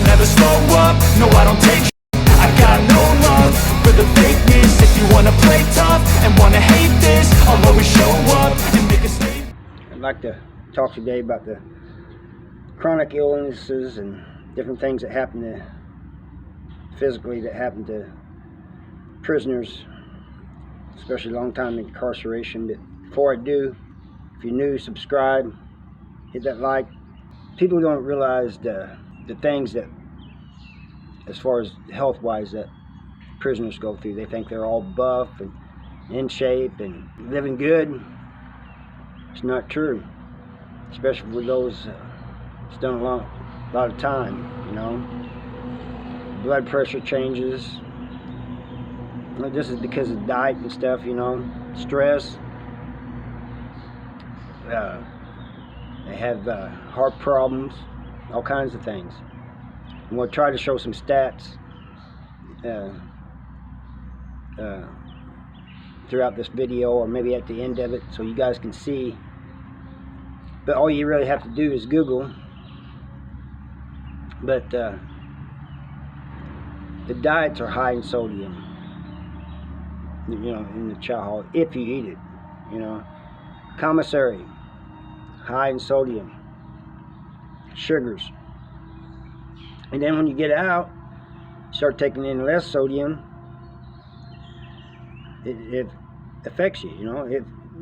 I'll never slow up, no I don't take I got no love for the fakeness. If you wanna play tough and wanna hate this, I'll always show up and make a statement. I'd like to talk today about the chronic illnesses and different things that happen to physically that happen to prisoners, especially long time incarceration. But before I do, if you're new, subscribe, hit that like. People don't realize the things that, as far as health-wise, that prisoners go through. They think they're all buff and in shape and living good. It's not true, especially for those it's done a lot of time, you know. Blood pressure changes. This is because of diet and stuff, you know. Stress. They have heart problems, all kinds of things. I'm going to try to show some stats throughout this video, or maybe at the end of it, so you guys can see. But all you really have to do is Google. But the diets are high in sodium, you know, in the chow hall, if you eat it, you know. Commissary, high in sodium, sugars. And then when you get out, start taking in less sodium, it affects you, you know.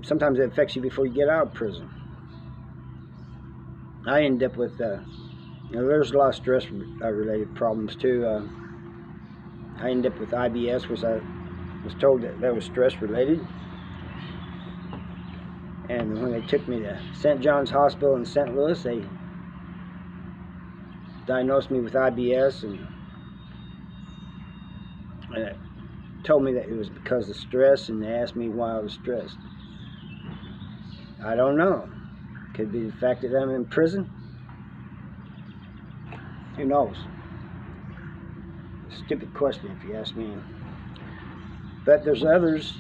Sometimes it affects you before you get out of prison. I end up with, you know, there's a lot of stress related problems too. I end up with IBS, which I was told that was stress related. And when they took me to St. John's Hospital in St. Louis, they diagnosed me with IBS and told me that it was because of stress, and they asked me why I was stressed. I don't know. Could be the fact that I'm in prison. Who knows? Stupid question if you ask me. But there's others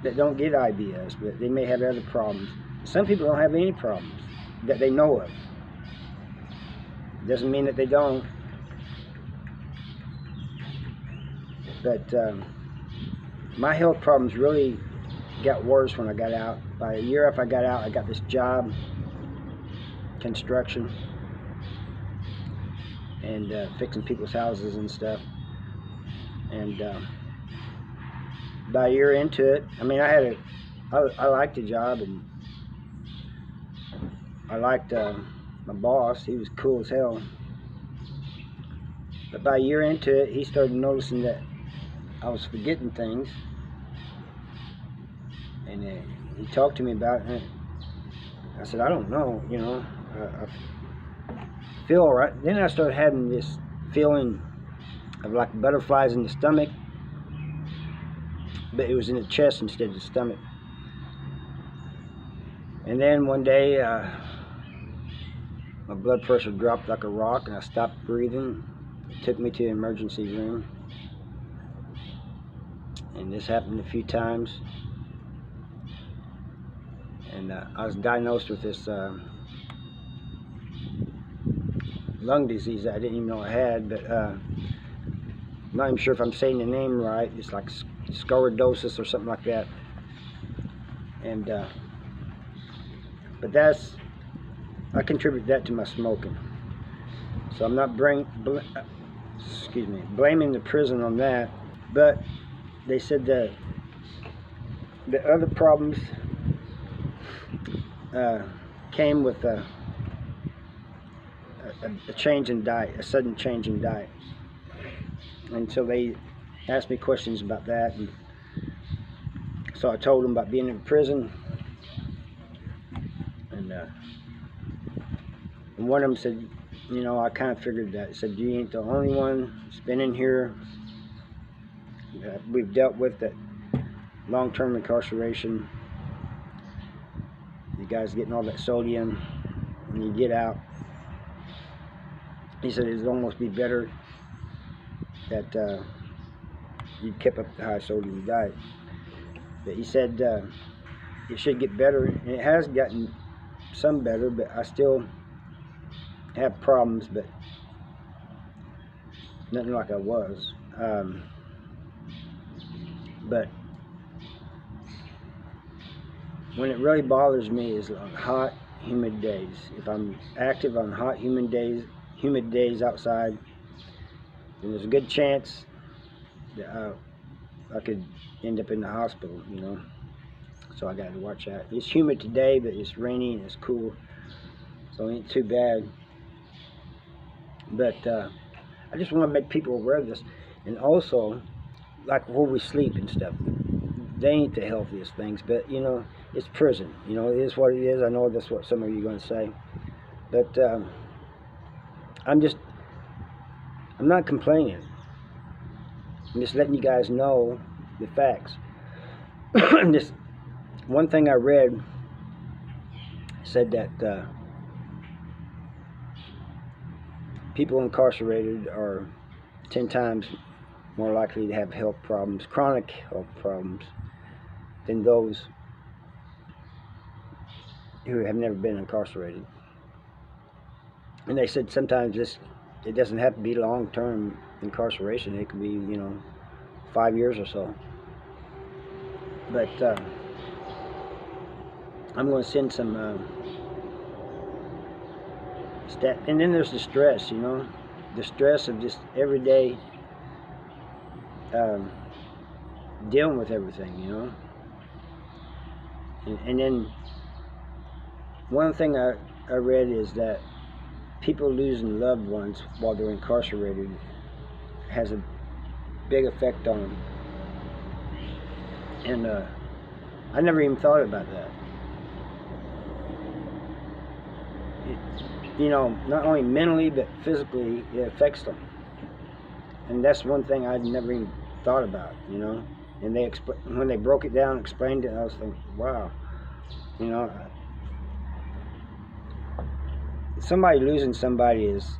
that don't get IBS, but they may have other problems. Some people don't have any problems that they know of. Doesn't mean that they don't. But my health problems really got worse when I got out. By a year after I got out, I got this job, construction, and fixing people's houses and stuff. And by a year into it, I mean, I liked the job, and I liked my boss. He was cool as hell. But by a year into it, he started noticing that I was forgetting things, and he talked to me about it. I said, I don't know, you know, I feel all right. Then I started having this feeling of like butterflies in the stomach, but it was in the chest instead of the stomach. And then one day, my blood pressure dropped like a rock, and I stopped breathing. It took me to the emergency room. And this happened a few times. And I was diagnosed with this lung disease that I didn't even know I had, but I'm not even sure if I'm saying the name right. It's like sclerosis or something like that. And but I contribute that to my smoking. So I'm not blaming the prison on that, but they said that the other problems came with a change in diet, a sudden change in diet. And so they asked me questions about that, and so I told them about being in prison. And one of them said, you know, I kind of figured that. He said, you ain't the only one that's been in here that we've dealt with that long-term incarceration. You guys getting all that sodium when you get out. He said it'd almost be better that you kept up the high sodium diet. But he said it should get better, and it has gotten some better, but I still have problems, but nothing like I was. But when it really bothers me is on hot, humid days. If I'm active on hot, humid days outside, then there's a good chance that I could end up in the hospital, you know. So I got to watch out. It's humid today, but it's rainy and it's cool, so it ain't too bad. But I just want to make people aware of this. And also, like where we sleep and stuff, they ain't the healthiest things, but you know, it's prison. You know, it is what it is. I know that's what some of you are going to say, but I'm not complaining. I'm just letting you guys know the facts. This one thing I read said that people incarcerated are 10 times more likely to have health problems, chronic health problems, than those who have never been incarcerated. And they said sometimes it doesn't have to be long-term incarceration. It could be, you know, 5 years or so. But I'm going to send some stat. And then there's the stress, you know, the stress of just every day dealing with everything, you know. And then one thing I read is that people losing loved ones while they're incarcerated has a big effect on them. And I never even thought about that. You know, not only mentally but physically, it affects them. And that's one thing I'd never even thought about, you know. And when they broke it down and explained it, I was thinking, wow, you know, somebody losing somebody is,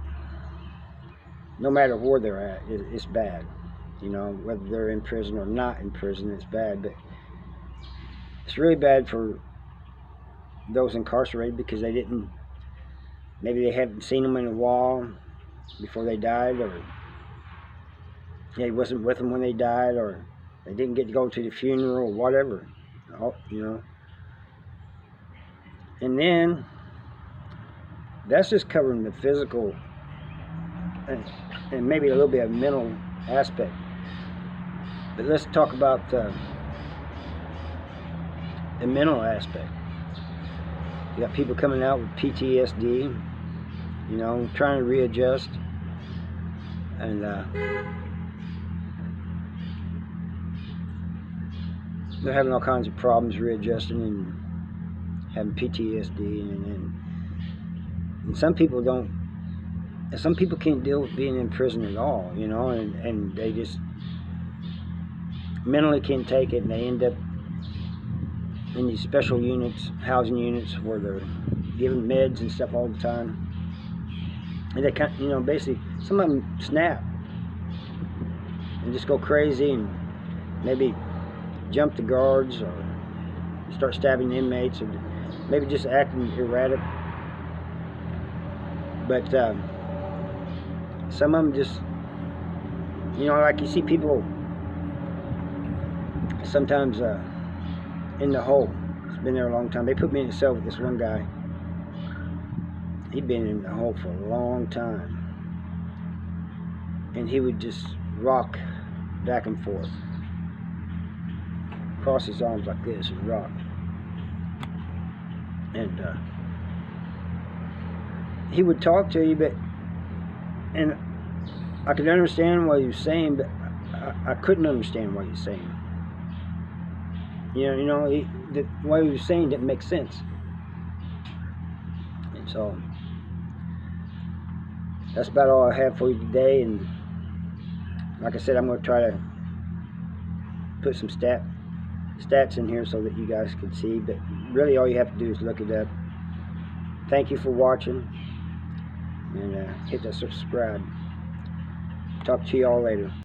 no matter where they're at, it's bad. You know, whether they're in prison or not in prison, it's bad. But it's really bad for those incarcerated because maybe they haven't seen them in a while before they died, or he wasn't with them when they died, or they didn't get to go to the funeral, or whatever, you know. And then that's just covering the physical and maybe a little bit of mental aspect. But let's talk about the mental aspect. You got people coming out with PTSD, you know, trying to readjust, and they're having all kinds of problems readjusting and having PTSD, and some people don't. Some people can't deal with being in prison at all, you know, and they just mentally can't take it, and they end up in these special units, housing units, where they're given meds and stuff all the time. And they can't, you know, basically, some of them snap and just go crazy and maybe jump the guards or start stabbing inmates, or maybe just acting erratic. But some of them just, you know, like you see people sometimes in the hole. It's been there a long time. They put me in the cell with this one guy. He'd been in the hole for a long time, and he would just rock back and forth, cross his arms like this and rock. And he would talk to you, and I could understand what he was saying, but I couldn't understand what he was saying. You know, what he was saying didn't make sense. And so that's about all I have for you today. And like I said, I'm going to try to put some stats in here so that you guys can see. But really, all you have to do is look it up. Thank you for watching, and hit that subscribe. Talk to you all later.